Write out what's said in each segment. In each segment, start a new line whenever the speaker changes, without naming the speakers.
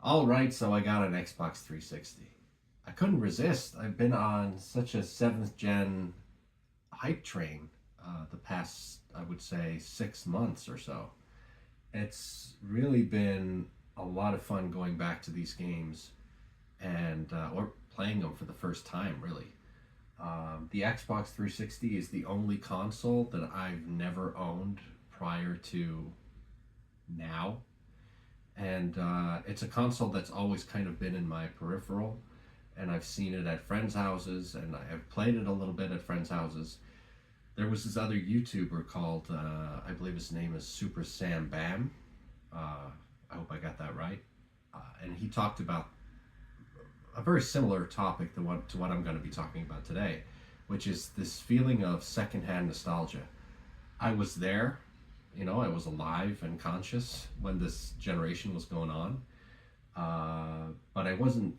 All right, so I got an Xbox 360. I couldn't resist. I've been on such a seventh gen hype train the past, I would say, 6 months or so. It's really been a lot of fun going back to these games and or playing them for the first time, really. The Xbox 360 is the only console that I've never owned prior to now, and it's a console that's always kind of been in my peripheral, and I've seen it at friends' houses, and I've played it a little bit at friends' houses. There was this other YouTuber called, I believe his name is Super Sam Bam. I hope I got that right. And he talked about a very similar topic to what I'm going to be talking about today, which is this feeling of secondhand nostalgia. I was there, I was alive and conscious when this generation was going on, but I wasn't,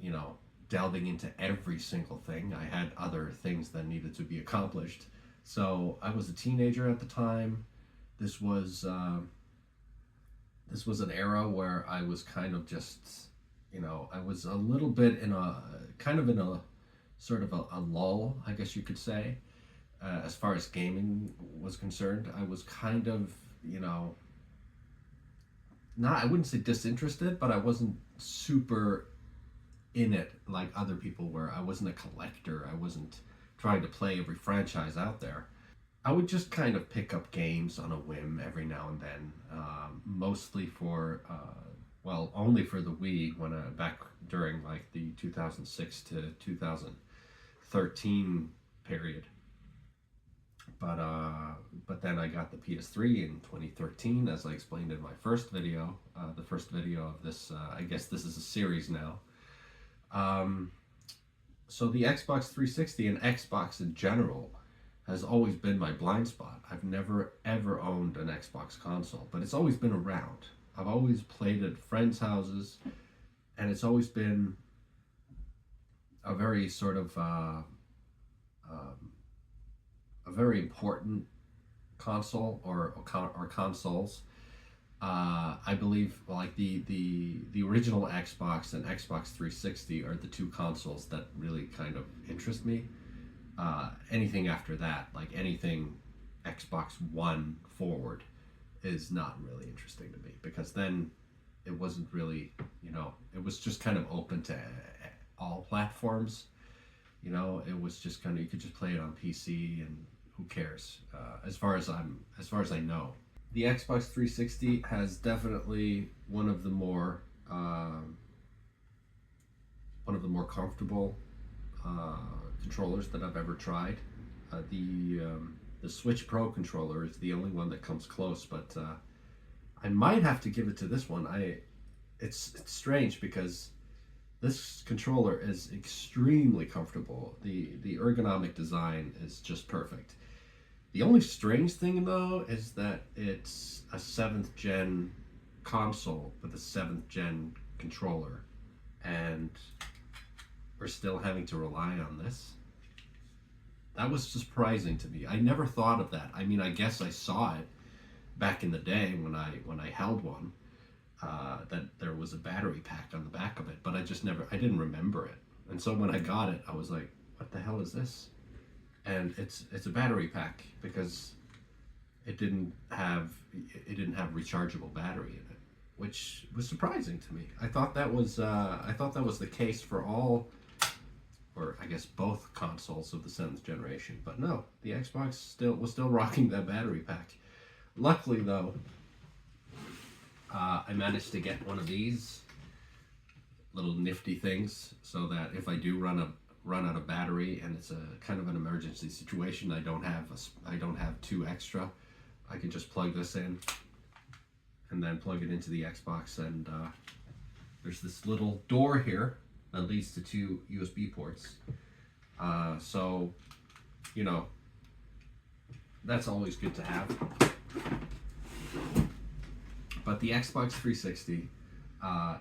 delving into every single thing. I had other things that needed to be accomplished. So I was a teenager at the time. This was this was an era where I was kind of just, I was a little bit in a kind of in a sort of a lull, I guess you could say, as far as gaming was concerned. I was kind of, not, I wouldn't say disinterested, but I wasn't super in it like other people were. I wasn't a collector. I wasn't trying to play every franchise out there. I would just kind of pick up games on a whim every now and then, mostly for, well, only for the Wii when back during like the 2006 to 2013 period. But then I got the PS3 in 2013, as I explained in my first video, the first video of this. I guess this is a series now. Um, so the Xbox 360 and Xbox in general has always been my blind spot. I've never ever owned an Xbox console, but it's always been around. I've always played at friends' houses, and it's always been a very sort of um, a very important console or consoles. I believe like the original Xbox and Xbox 360 are the two consoles that really kind of interest me. Anything after that, like anything Xbox One forward, is not really interesting to me, because then it wasn't really, it was just kind of open to all platforms. It was just kind of, you could just play it on PC, and who cares? As far as I know, the Xbox 360 has definitely one of the more comfortable uh, controllers that I've ever tried. The Switch Pro controller is the only one that comes close, but I might have to give it to this one. It's strange because this controller is extremely comfortable. The ergonomic design is just perfect. The only strange thing though is that it's a seventh gen console with a seventh gen controller, and we're still having to rely on this. That was surprising to me. I never thought of that. I mean, I guess I saw it back in the day when I held one, that there was a battery pack on the back of it, but I didn't remember it. And so when I got it, I was like, "What the hell is this?" And it's a battery pack, because it didn't have rechargeable battery in it, which was surprising to me. I thought that was the case for all, or I guess both consoles of the seventh generation. But no, the Xbox was still rocking that battery pack. Luckily, though, I managed to get one of these little nifty things, so that if I do run out of battery and it's a kind of an emergency situation, I don't have two extra. I can just plug this in and then plug it into the Xbox, and there's this little door here that leads to two USB ports. So, you know, that's always good to have. But the Xbox 360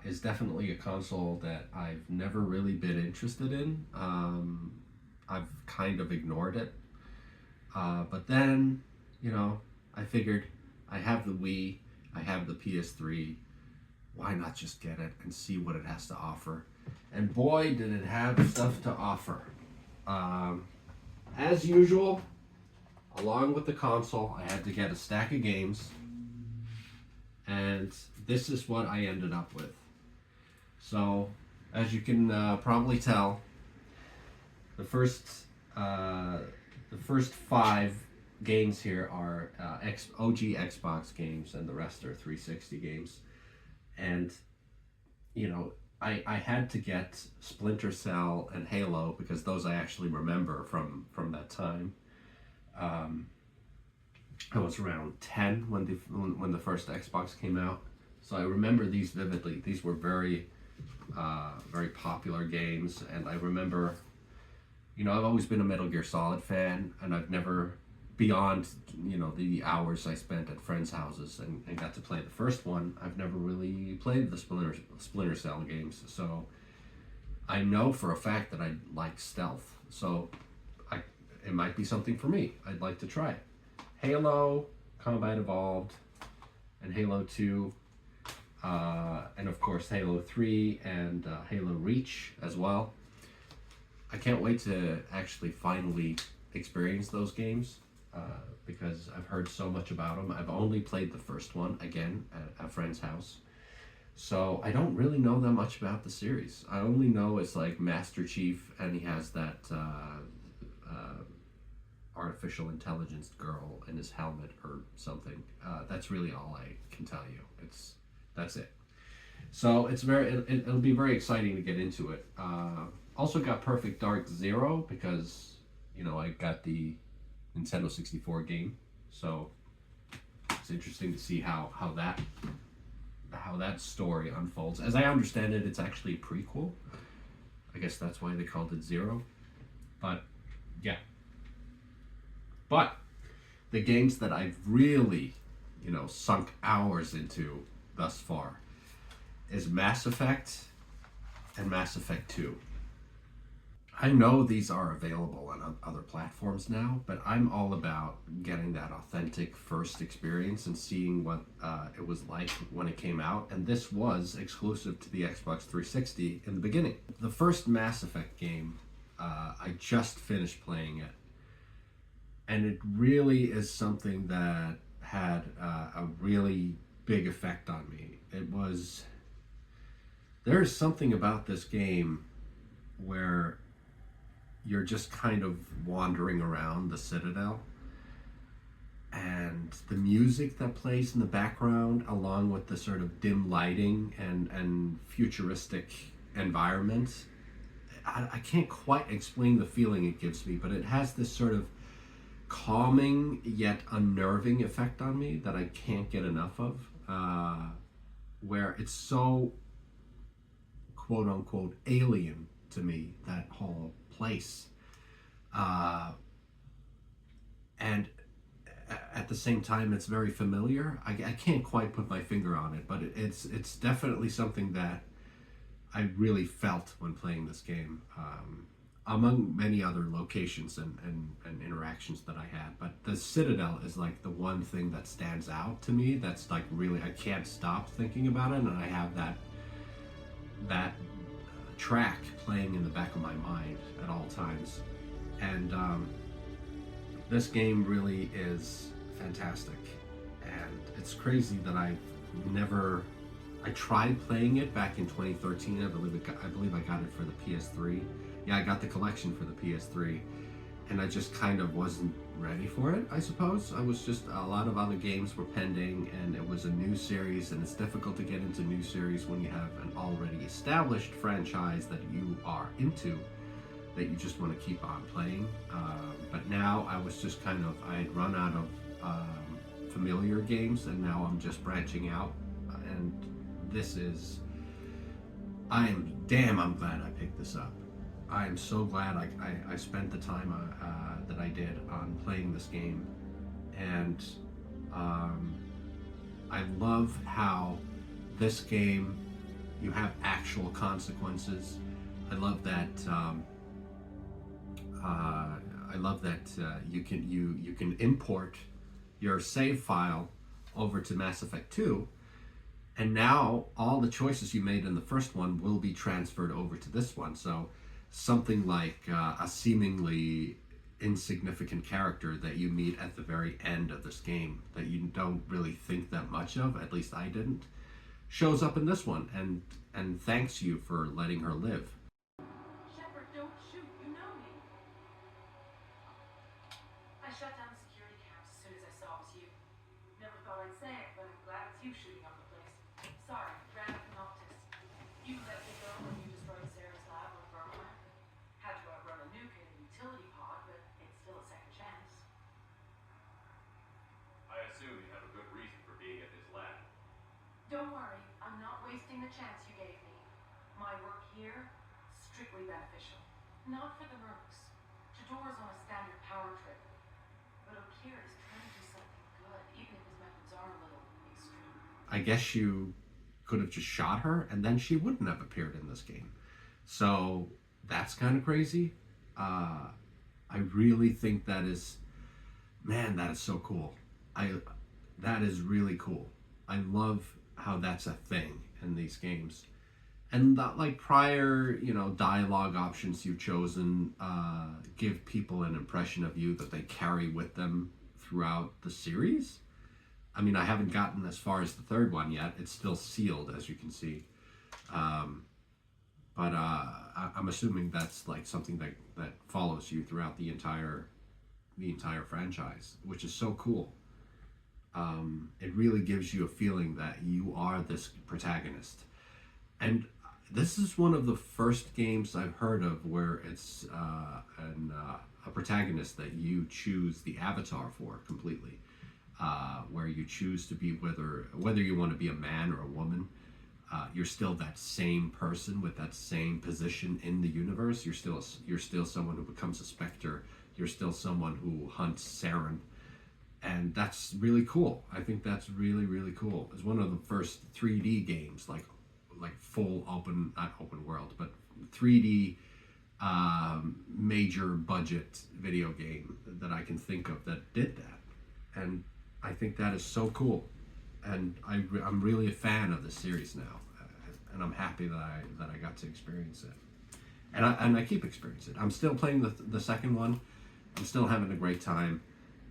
is definitely a console that I've never really been interested in. I've kind of ignored it. But then, I figured I have the Wii, I have the PS3. why not just get it and see what it has to offer? And boy, did it have stuff to offer. Um, as usual, along with the console, I had to get a stack of games, and this is what I ended up with. So, as you can probably tell, the first five games here are OG Xbox games, and the rest are 360 games. And you know, I had to get Splinter Cell and Halo because those I actually remember from that time. Um, I was around 10 when the first Xbox came out, so I remember these vividly. These were very popular games, and I remember, you know, I've always been a Metal Gear Solid fan, and I've never, beyond, you know, the hours I spent at friends' houses and got to play the first one, I've never really played the Splinter Cell games. So I know for a fact that I like stealth. So it might be something for me. I'd like to try it. Halo, Combat Evolved, and Halo 2, and of course Halo 3 and Halo Reach as well. I can't wait to actually finally experience those games because I've heard so much about them. I've only played the first one, again, at a friend's house. So I don't really know that much about the series. I only know it's like Master Chief, and he has that artificial intelligence girl in his helmet or something. That's really all I can tell you. That's it. So it'll be very exciting to get into it. Also got Perfect Dark Zero because, you know, I got the Nintendo 64 game, so it's interesting to see how that story unfolds. As I understand it, it's actually a prequel. I guess that's why they called it Zero. But yeah. But the games that I've really, you know, sunk hours into thus far is Mass Effect and Mass Effect 2. I know these are available on other platforms now, but I'm all about getting that authentic first experience and seeing what it was like when it came out. And this was exclusive to the Xbox 360 in the beginning. The first Mass Effect game, I just finished playing it. And it really is something that had a really big effect on me. There's something about this game where you're just kind of wandering around the Citadel, and the music that plays in the background, along with the sort of dim lighting and futuristic environment, I can't quite explain the feeling it gives me, but it has this sort of calming yet unnerving effect on me that I can't get enough of, where it's so quote unquote alien to me, that whole place, and at the same time it's very familiar. I can't quite put my finger on it, but it's definitely something that I really felt when playing this game, among many other locations and interactions that I had. But the Citadel is like the one thing that stands out to me. That's like really, I can't stop thinking about it, and I have that track playing in the back of my mind at all times. And this game really is fantastic, and it's crazy that I tried playing it back in 2013. I believe I got it for the PS3. Yeah, I got the collection for the PS3, and I just kind of wasn't ready for it, I suppose. I was just, a lot of other games were pending, and it was a new series, and it's difficult to get into new series when you have an already established franchise that you are into, that you just want to keep on playing. But now I was just kind of, I had run out of familiar games, and now I'm just branching out, and I'm glad I picked this up. I am so glad I spent the time that I did on playing this game, and I love how this game, you have actual consequences. I love that. You can import your save file over to Mass Effect 2, And now all the choices you made in the first one will be transferred over to this one. So something like a seemingly insignificant character that you meet at the very end of this game that you don't really think that much of, at least I didn't, shows up in this one and thanks you for letting her live.
Shepard, don't shoot. You know me. I shut down the security cams as soon as I saw it was you. Never thought I'd say it, but I'm glad it's you shooting up the place. Sorry, ran up an Noctis. You let me go when you destroyed Sarah's lab with firmware. Had to outrun a nuke in a utility pod, but it's still a second chance.
I assume you have a good reason for being at this lab.
Don't worry, I'm not wasting the chance you gave me. My work here, strictly beneficial. Not for the mercs. Tador's on a standard power trip. But O'Keir is trying to do something good, even if his methods are a little extreme.
I guess you could have just shot her and then she wouldn't have appeared in this game. So that's kind of crazy. I really think that is, man, that is so cool. That is really cool. I love how that's a thing in these games. And that, like, prior, dialogue options you've chosen give people an impression of you that they carry with them throughout the series. I mean, I haven't gotten as far as the third one yet. It's still sealed, as you can see. But I'm assuming that's like something that follows you throughout the entire franchise, which is so cool. It really gives you a feeling that you are this protagonist. And this is one of the first games I've heard of where it's a protagonist that you choose the avatar for completely, where you choose to be whether you want to be a man or a woman. You're still that same person with that same position in the universe. You're still someone who becomes a Spectre. You're still someone who hunts Saren, and that's really cool. I think that's really, really cool. It's one of the first 3D games, like full not open world, but 3D major budget video game that I can think of that did that, and I think that is so cool. And I'm really a fan of the series now, and I'm happy that I got to experience it, and I keep experiencing it. I'm still playing the second one. I'm still having a great time.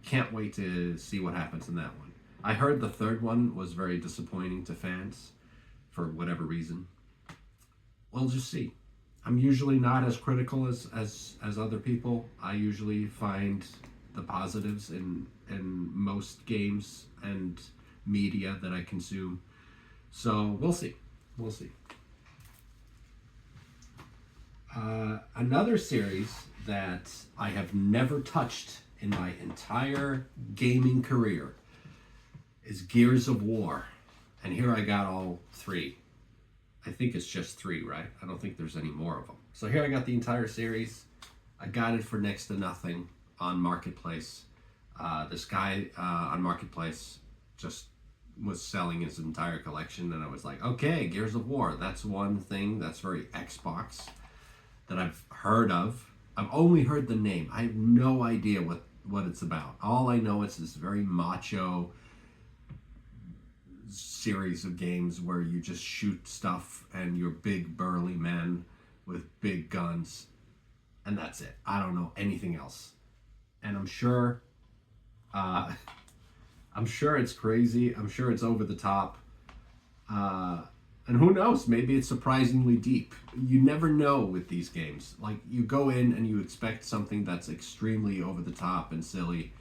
Can't wait to see what happens in that one. I heard the third one was very disappointing to fans for whatever reason. We'll just see. I'm usually not as critical as other people. I usually find the positives in most games and media that I consume. So we'll see. We'll see. Another series that I have never touched in my entire gaming career is Gears of War. And here I got all three. I think it's just three, right? I don't think there's any more of them. So here I got the entire series. I got it for next to nothing on Marketplace. This guy on Marketplace just was selling his entire collection, and I was like, okay, Gears of War. That's one thing that's very Xbox that I've heard of. I've only heard the name. I have no idea what it's about. All I know is this very macho series of games where you just shoot stuff and you're big burly men with big guns, and that's it. I don't know anything else. And I'm sure it's crazy. I'm sure it's over the top. And who knows, maybe it's surprisingly deep. You never know with these games. Like, you go in and you expect something that's extremely over the top and silly,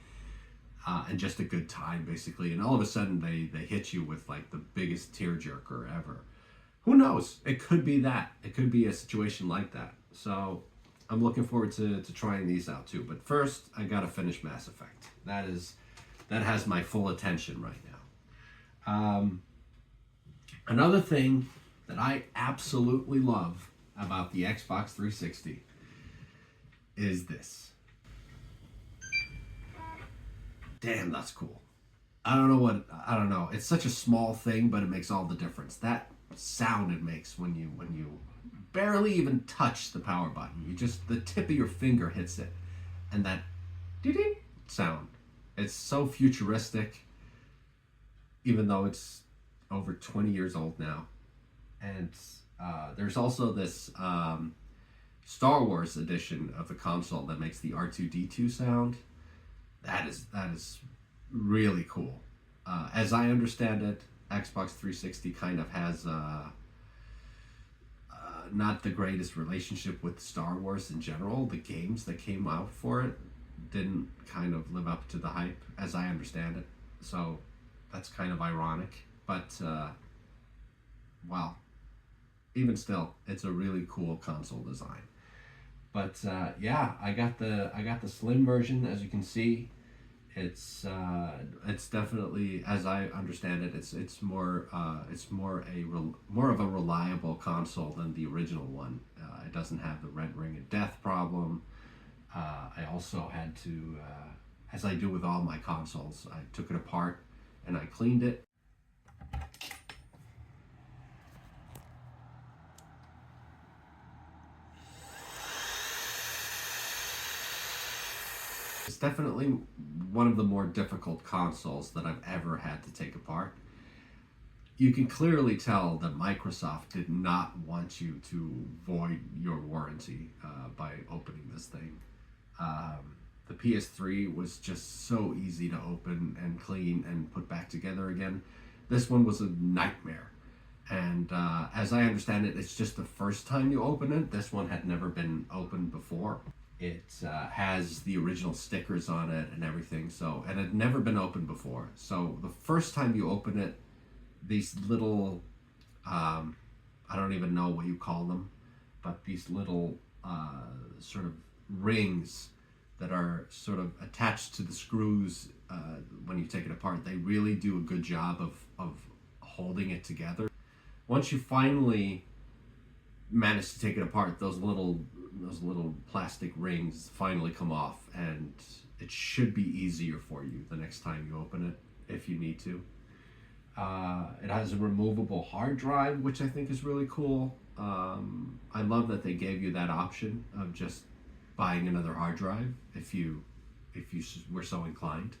and just a good time, basically. And all of a sudden they hit you with like the biggest tearjerker ever. Who knows? It could be that. It could be a situation like that. So I'm looking forward to trying these out too. But first, I gotta finish Mass Effect. That has my full attention right now. Another thing that I absolutely love about the Xbox 360 is this. Damn, that's cool. I don't know. It's such a small thing, but it makes all the difference. That sound it makes when you barely even touch the power button. The tip of your finger hits it, and that ding sound. It's so futuristic, even though it's over 20 years old now. And there's also this Star Wars edition of the console that makes the R2D2 sound. That is really cool. As I understand it, Xbox 360 kind of has not the greatest relationship with Star Wars in general. The games that came out for it didn't kind of live up to the hype, as I understand it. So that's kind of ironic. But, well, even still, it's a really cool console design. But yeah, I got the slim version, as you can see. It's definitely, as I understand it, it's more of a reliable console than the original one. It doesn't have the red ring of death problem. I also had to, as I do with all my consoles, I took it apart and I cleaned it. It's definitely one of the more difficult consoles that I've ever had to take apart. You can clearly tell that Microsoft did not want you to void your warranty by opening this thing. The PS3 was just so easy to open and clean and put back together again. This one was a nightmare. And as I understand it, it's just the first time you open it. This one had never been opened before. It has the original stickers on it and everything, so, and it had never been opened before. So the first time you open it, these little, I don't even know what you call them, but these little sort of rings that are sort of attached to the screws when you take it apart, they really do a good job of holding it together. Once you finally manage to take it apart, those little plastic rings finally come off, and it should be easier for you the next time you open it if you need to. It has a removable hard drive, which I think is really cool. I love that they gave you that option of just buying another hard drive if you were so inclined.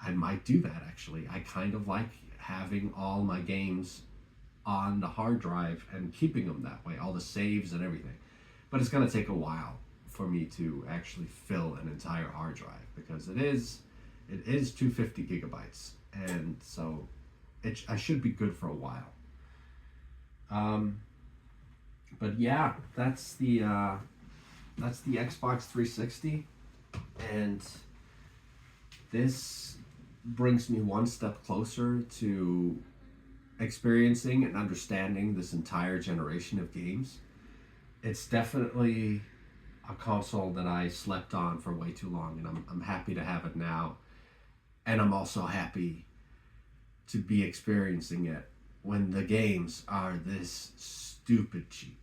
I might do that, actually. I kind of like having all my games on the hard drive and keeping them that way, all the saves and everything. But it's going to take a while for me to actually fill an entire hard drive, because it is 250 gigabytes, and so I should be good for a while. But yeah, that's the Xbox 360, and this brings me one step closer to experiencing and understanding this entire generation of games. It's definitely a console that I slept on for way too long, and I'm happy to have it now. And I'm also happy to be experiencing it when the games are this stupid cheap.